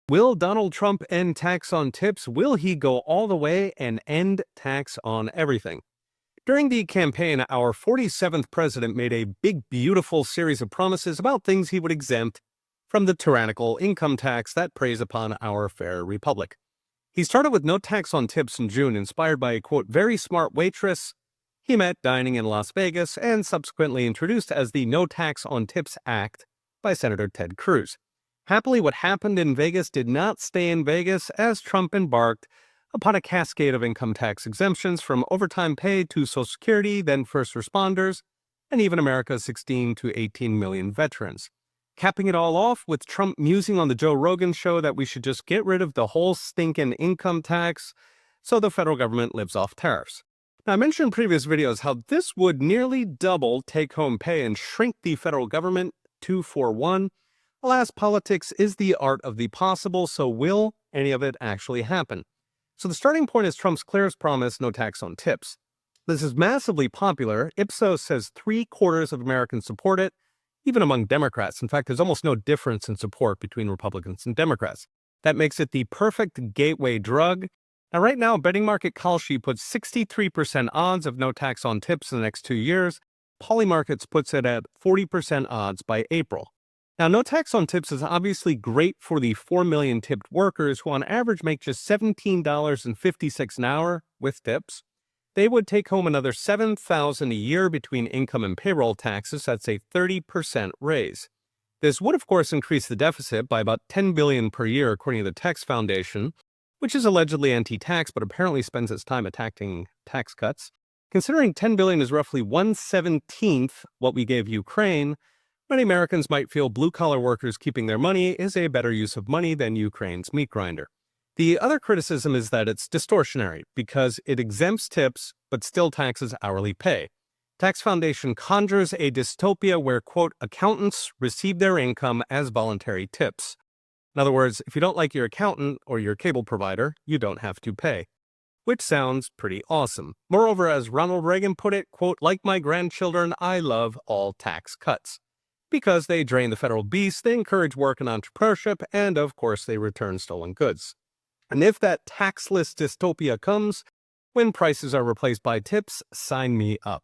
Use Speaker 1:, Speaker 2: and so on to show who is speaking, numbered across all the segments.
Speaker 1: Will Donald Trump end tax on tips? Will he go all the way and end tax on everything? During the campaign, our 47th president made a big, beautiful series of promises about things he would exempt from the tyrannical income tax that preys upon our fair republic. He started with no tax on tips in June, inspired by a, quote, very smart waitress he met dining in Las Vegas, and subsequently introduced as the No Tax on Tips Act by Senator Ted Cruz. Happily, what happened in Vegas did not stay in Vegas, as Trump embarked upon a cascade of income tax exemptions from overtime pay to Social Security, then first responders, and even America's 16 to 18 million veterans. Capping it all off with Trump musing on the Joe Rogan show that we should just get rid of the whole stinking income tax so the federal government lives off tariffs. Now, I mentioned in previous videos how this would nearly double take-home pay and shrink the federal government 2-for-1. Alas, politics is the art of the possible, so will any of it actually happen? So the starting point is Trump's clearest promise, no tax on tips. This is massively popular. Ipsos says 3/4 of Americans support it, even among Democrats. In fact, there's almost no difference in support between Republicans and Democrats. That makes it the perfect gateway drug. Now, right now, betting market Kalshi puts 63% odds of no tax on tips in the next 2 years. Polymarkets puts it at 40% odds by April. Now, no tax on tips is obviously great for the 4 million tipped workers who on average make just $17.56 an hour with tips. They would take home another $7,000 a year between income and payroll taxes. That's a 30% raise. This would, of course, increase the deficit by about $10 billion per year, according to the Tax Foundation, which is allegedly anti-tax but apparently spends its time attacking tax cuts. Considering $10 billion is roughly 1/17 what we gave Ukraine, many Americans might feel blue-collar workers keeping their money is a better use of money than Ukraine's meat grinder. The other criticism is that it's distortionary because it exempts tips but still taxes hourly pay. Tax Foundation conjures a dystopia where, quote, accountants receive their income as voluntary tips. In other words, if you don't like your accountant or your cable provider, you don't have to pay. Which sounds pretty awesome. Moreover, as Ronald Reagan put it, quote, like my grandchildren, I love all tax cuts. Because they drain the federal beast, they encourage work and entrepreneurship, and of course they return stolen goods. And if that taxless dystopia comes, when prices are replaced by tips, sign me up.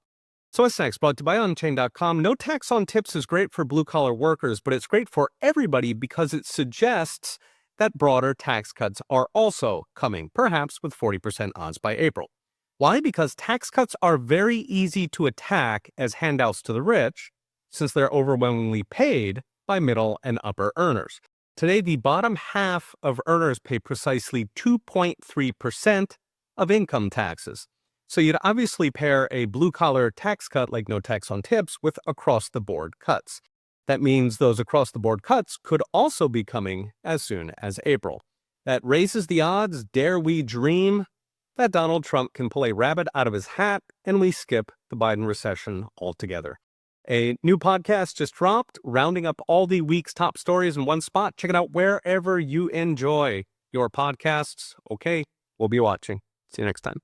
Speaker 1: So what's next? Brought to you by Unchained.com. No tax on tips is great for blue-collar workers, but it's great for everybody because it suggests that broader tax cuts are also coming, perhaps with 40% odds by April. Why? Because tax cuts are very easy to attack as handouts to the rich, since they're overwhelmingly paid by middle and upper earners. Today, the bottom half of earners pay precisely 2.3% of income taxes. So you'd obviously pair a blue-collar tax cut like no tax on tips with across-the-board cuts. That means those across-the-board cuts could also be coming as soon as April. That raises the odds, dare we dream, that Donald Trump can pull a rabbit out of his hat and we skip the Biden recession altogether. A new podcast just dropped, rounding up all the week's top stories in one spot. Check it out wherever you enjoy your podcasts. Okay, we'll be watching. See you next time.